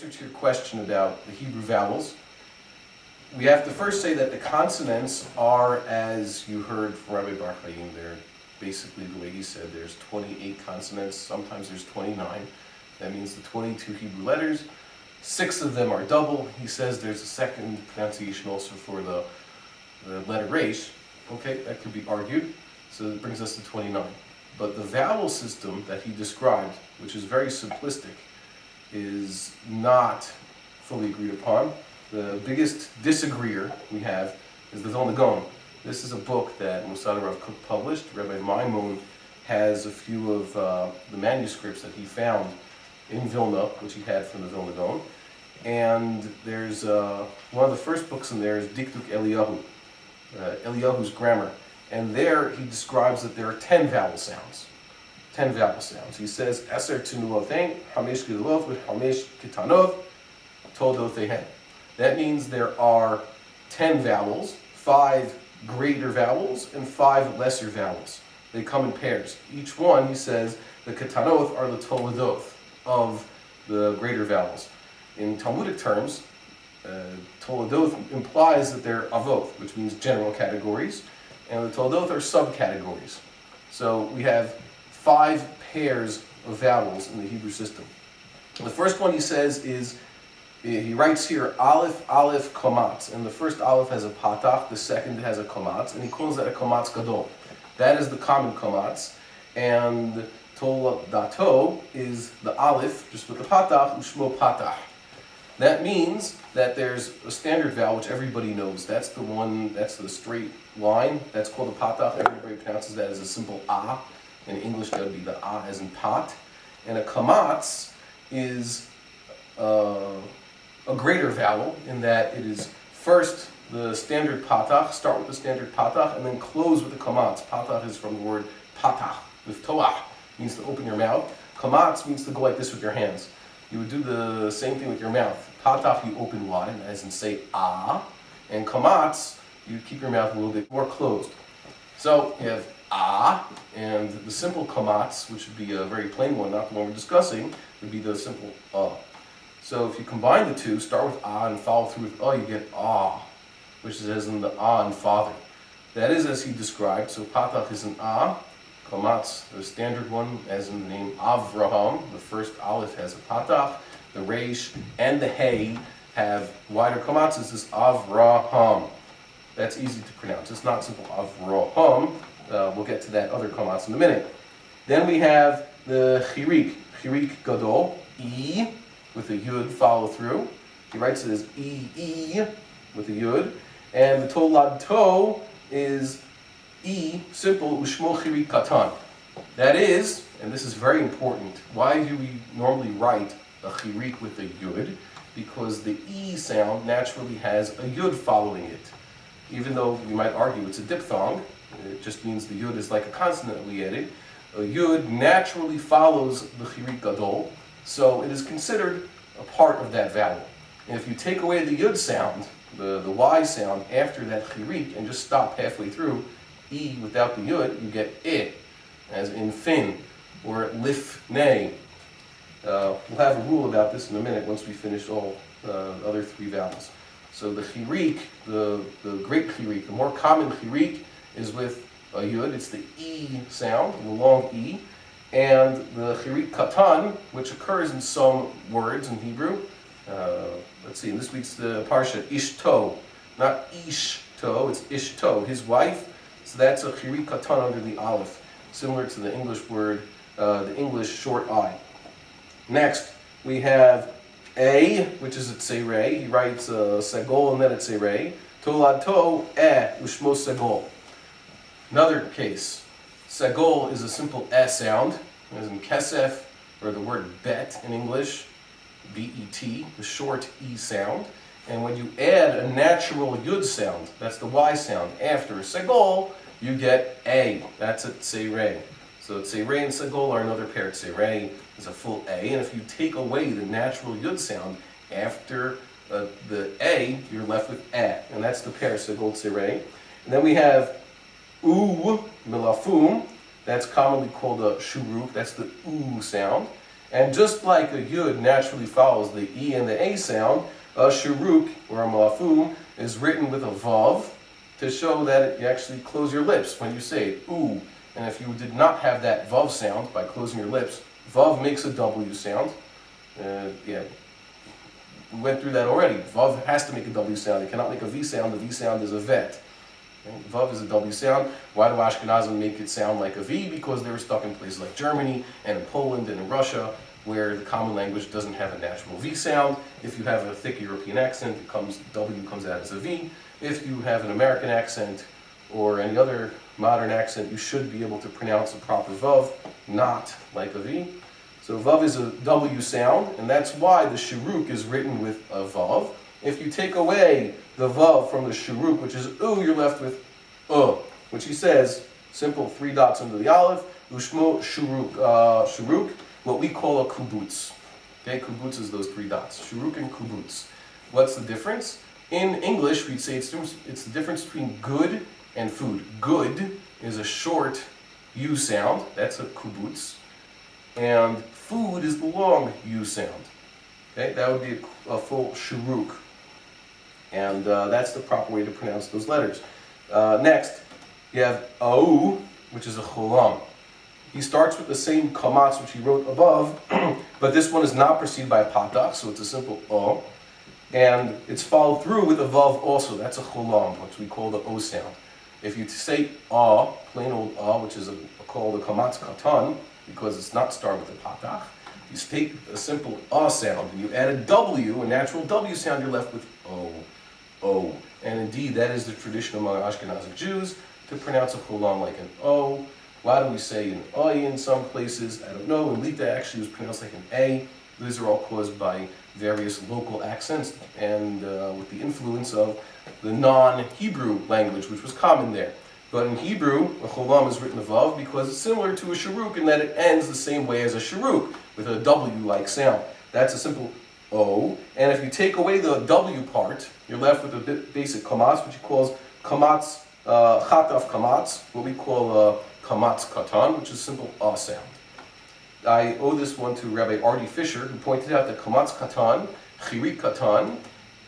answer to your question about the Hebrew vowels, we have to first say that the consonants are, as you heard from Rabbi Bar Chaim, they're basically the way he said, there's 28 consonants, sometimes there's 29. That means the 22 Hebrew letters. 6 of them are double. He says there's a second pronunciation also for the letter resh. Okay, that could be argued. So that brings us to 29. But the vowel system that he described, which is very simplistic, is not fully agreed upon. The biggest disagreeer we have is the Vilna Gaon. This is a book that Musad Rav Kook published. Rabbi Maimon has a few of the manuscripts that he found in Vilna, which he had from the Vilna Gaon. And there's one of the first books in there is Dikduk Eliyahu, Eliyahu's grammar. And there he describes that there are 10 vowel sounds. 10 vowel sounds. He says, Eser Tunulothein, Hamesh Gidulov, with Hamesh Kitanov, Todothehen. That means there are 10 vowels, 5 greater vowels, and 5 lesser vowels. They come in pairs. Each one, he says, the Ketanoth are the Toledoth of the greater vowels. In Talmudic terms, Toledoth implies that they're avoth, which means general categories, and the Toledoth are subcategories. So we have 5 pairs of vowels in the Hebrew system. The first one he says is, he writes here, Aleph, Aleph, kamatz, and the first Aleph has a patakh, the second has a kamatz, and he calls that a kamatz gadol. That is the common kamatz, and Toladato is the Aleph, just with the patakh, ushmo patakh. That means that there's a standard vowel which everybody knows. That's the one, that's the straight line. That's called a patakh. Everybody pronounces that as a simple ah. In English, that would be the ah as in pot. And a kamatz is a greater vowel in that it is first the standard patakh, start with the standard patakh, and then close with the kamatz. Patakh is from the word patakh, with toach, means to open your mouth. Kamatz means to go like this with your hands. You would do the same thing with your mouth. Patakh you open wide, as in say ah, and kamatz you keep your mouth a little bit more closed. So you have ah, and the simple kamatz, which would be a very plain one, not the one we're discussing, would be the simple ah. So if you combine the two, start with ah and follow through with you get ah, which is as in the ah and father. That is as he described. So patakh is an ah, kamatz, the standard one, as in the name Avraham. The first aleph has a patakh, the resh and the hey have wider kamatz. This is Avraham. That's easy to pronounce. It's not simple Avraham. We'll get to that other kamatz in a minute. Then we have the Hirik, Hirik gadol, E, with a yud follow through. He writes it as E with a yud. And the tolad to is E, simple, ushmo Hirik katan. That is, and this is very important, why do we normally write a Hirik with a yud? Because the E sound naturally has a yud following it. Even though you might argue it's a diphthong, it just means the yud is like a consonant we added. A yud naturally follows the Hirik gadol, so it is considered a part of that vowel. And if you take away the yud sound, the Y sound after that Hirik, and just stop halfway through, E without the yud, you get I, as in fin, or lifnei. We'll have a rule about this in a minute once we finish all the other 3 vowels. So the Hirik, the great Hirik, the more common Hirik is with a yud. It's the E sound, the long E. And the Hirik katan, which occurs in some words in Hebrew. Let's see, in this week's parsha, ishto, not ishto, it's ishto, his wife. So that's a Hirik katan under the aleph, similar to the English word, the English short I. Next, we have A, which is a Tzeirei. He writes segol and then a Tzeirei. Tolad to, ushmo segol. Another case. Segol is a simple sound, as in kesef, or the word bet in English, B-E-T, the short E sound. And when you add a natural yud sound, that's the Y sound, after segol, you get A. That's a Tzeirei. So Tzeirei and segol are another pair. Tzeirei is a full A, and if you take away the natural yud sound after the A, you're left with A, and that's the pair, segol, Tzeirei. And then we have U, milafum, that's commonly called a Shuruk, that's the U sound. And just like a yud naturally follows the E and the A sound, a shuruk, or a malafum, is written with a vav to show that you actually close your lips when you say it, ooh. And if you did not have that vav sound by closing your lips, vav makes a W sound. Yeah, we went through that already. Vav has to make a W sound. It cannot make a V sound. The V sound is a vet. Right? Vav is a W sound. Why do Ashkenazim make it sound like a V? Because they were stuck in places like Germany and in Poland and in Russia, where the common language doesn't have a natural V sound. If you have a thick European accent, W comes out as a V. If you have an American accent or any other modern accent, you should be able to pronounce a proper Vav, not like a V. So Vav is a W sound, and that's why the Shuruk is written with a Vav. If you take away the Vav from the Shuruk, which is U, you're left with which he says, simple 3 dots under the aleph, Ushmo Shuruk, Shuruk, what we call a kubuts. Okay, kubuts is those 3 dots. Shuruk and kubuts. What's the difference? In English, we'd say it's the difference between good and food. Good is a short U sound, that's a kubuts. And food is the long U sound. Okay, that would be a full shuruk. And that's the proper way to pronounce those letters. Next, you have au, which is a holam. He starts with the same kamatz which he wrote above, but this one is not preceded by a patakh, so it's a simple o. And it's followed through with a vav also. That's a holam, which we call the o sound. If you say a, plain old a, which is called a kamatz katan, because it's not started with a patakh, you take a simple a sound and you add a W, a natural W sound, you're left with o. And indeed, that is the tradition among Ashkenazic Jews to pronounce a holam like an o. Why do we say an I in some places? I don't know. And Lita actually was pronounced like an A. These are all caused by various local accents and with the influence of the non-Hebrew language, which was common there. But in Hebrew, a holam is written vav because it's similar to a shuruk in that it ends the same way as a shuruk, with a W-like sound. That's a simple O. And if you take away the W part, you're left with a basic kamatz, which he calls kamatz, chataf kamatz, what we call kamatz katan, which is simple A sound. I owe this one to Rabbi Artie Fisher, who pointed out that kamatz katan, Hirik katan,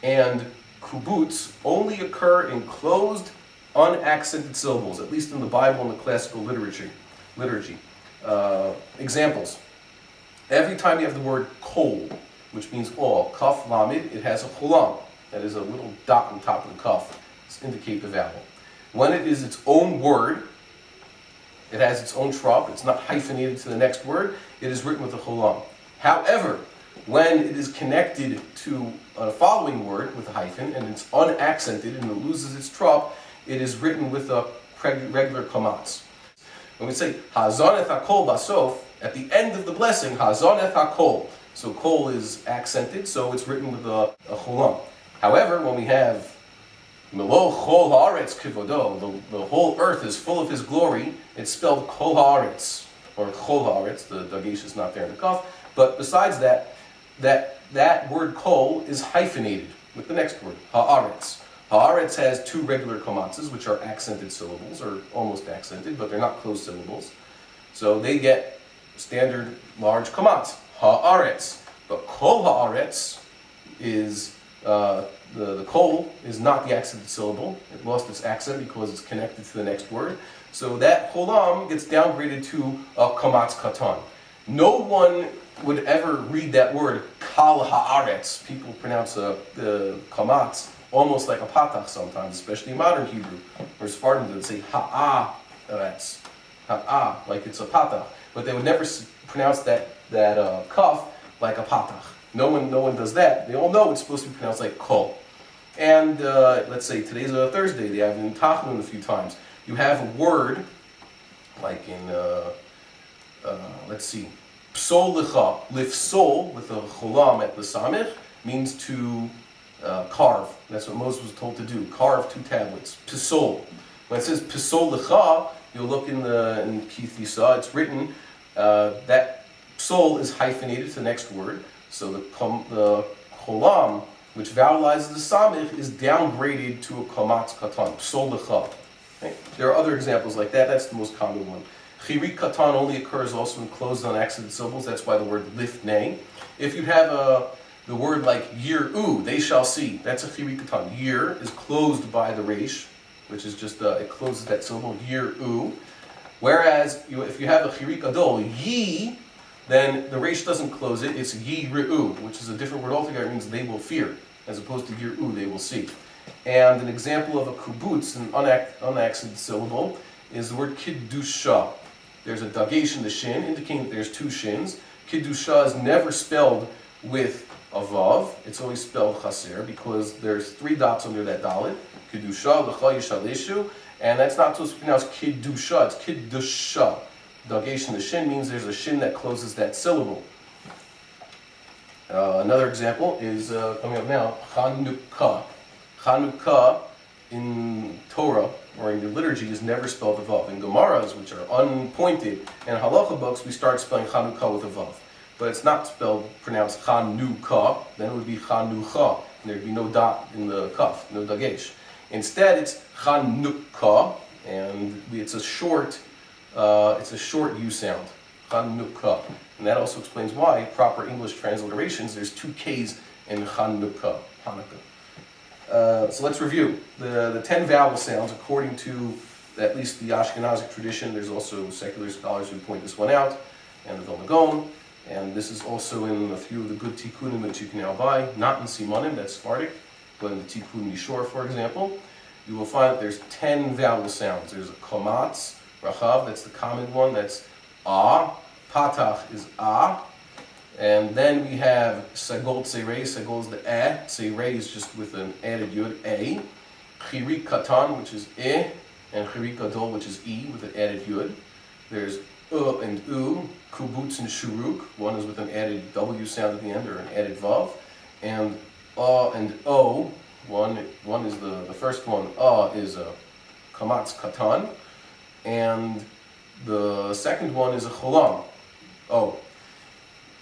and kubuts only occur in closed, unaccented syllables, at least in the Bible and the classical liturgy. Examples. Every time you have the word kol, which means all, kaf lamid, it has a holam. That is a little dot on top of the kaf to indicate the vowel. When it is its own word, it has its own trop, it's not hyphenated to the next word, it is written with a holam. However, when it is connected to a following word with a hyphen and it's unaccented and it loses its trop, it is written with a regular kamatz. When we say hazaneth hakol basof, at the end of the blessing, hazaneth hakol. So kol is accented, so it's written with a holam. However, when we have Melo chol haaretz kivodo, the whole earth is full of his glory, it's spelled kol haaretz, or chol haaretz, the dagesh is not there in the kaf, but besides that word kol is hyphenated with the next word, haaretz. Haaretz has 2 regular kamatzes, which are accented syllables, or almost accented, but they're not closed syllables. So they get standard large kamatz, haaretz. But kol haaretz is, the kol is not the accented syllable. It lost its accent because it's connected to the next word. So that holam gets downgraded to a kamatz katan. No one would ever read that word, kal haaretz. People pronounce the kamatz almost like a patakh sometimes, especially in modern Hebrew. Or Spartan would say ha'aretz, like it's a patakh. But they would never pronounce that kaf like a patakh. No one does that. They all know it's supposed to be pronounced like kol. And let's say today's a Thursday. They have in Tachnun a few times. You have a word like in let's see, psol lecha, lifsol with a holam at the samich means to carve. That's what Moses was told to do. Carve 2 tablets. Psol. When it says psol lecha, you'll look in Keith Yisa. It's written that psol is hyphenated to the next word. So the holam, which vowelizes the samich, is downgraded to a kamatz katan. Psol lecha. Right? There are other examples like that. That's the most common one. Hirik katan only occurs also in closed unaccented syllables. That's why the word lifnei. If you have the word like yiru, they shall see, that's a hirik katan. Yir is closed by the resh, which is just, it closes that syllable, yiru. Whereas if you have a hirik gadol, ye, then the resh doesn't close it, it's yiru, which is a different word altogether. It means they will fear, as opposed to yiru, they will see. And an example of a kubuts, an unaccented syllable, is the word kiddusha. There's a dagesh in the shin, indicating that there's two shins. Kiddusha is never spelled with a vav, it's always spelled chaser, because there's three dots under that dalet. Kiddusha, l'cha yishalishu, and that's not supposed to be pronounced kiddusha, it's kiddusha. Dagesh in the shin means there's a shin that closes that syllable. Another example is coming up now, Chanukah. Chanukah in Torah or in the liturgy is never spelled with a vav. In Gemaras, which are unpointed, and halacha books, we start spelling Chanukah with a vav. But it's not pronounced Chanukah, then it would be Chanucha, and there'd be no dot in the kaf, no dagesh. Instead, it's Chanukah, and it's a short U sound, Chanukah. And that also explains why proper English transliterations, there's two K's in Chanukah, Hanukkah. So let's review the 10 vowel sounds according to at least the Ashkenazic tradition. There's also secular scholars who point this one out, and the Vilna Gaon. And this is also in a few of the good tikkunim that you can now buy, not in Simanim, that's Sephardic, but in the Tikkun Mishor, for example. You will find that there's 10 vowel sounds. There's a kamatz, rachav, that's the common one, that's ah. Patakh is ah. And then we have segol, Tzeirei. Segol is the eh. Tzeirei is just with an added yud, a. Hirik katan, which is eh. And hirik gadol, which is e, with an added yud. There's and u, kubuts and shuruk. One is with an added w sound at the end, or an added vav. And and o. One is the first one. Is a kamatz, katan. And the second one is a holam.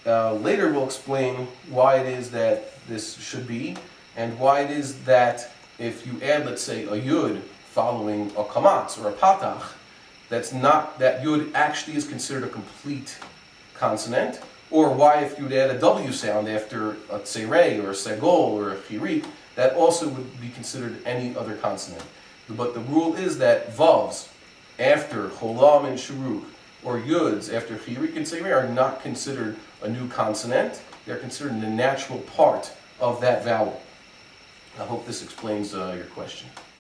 Later we'll explain why it is that this should be, and why it is that if you add, let's say, a yud following a kamatz or a patakh, that yud actually is considered a complete consonant, or why if you'd add a w sound after a Tzeirei or a segol or a Hirik, that also would be considered any other consonant. But the rule is that vowels after holam and shuruk, or yuds after Hirik and Tzeirei, are not considered a new consonant. They're considered the natural part of that vowel. I hope this explains your question.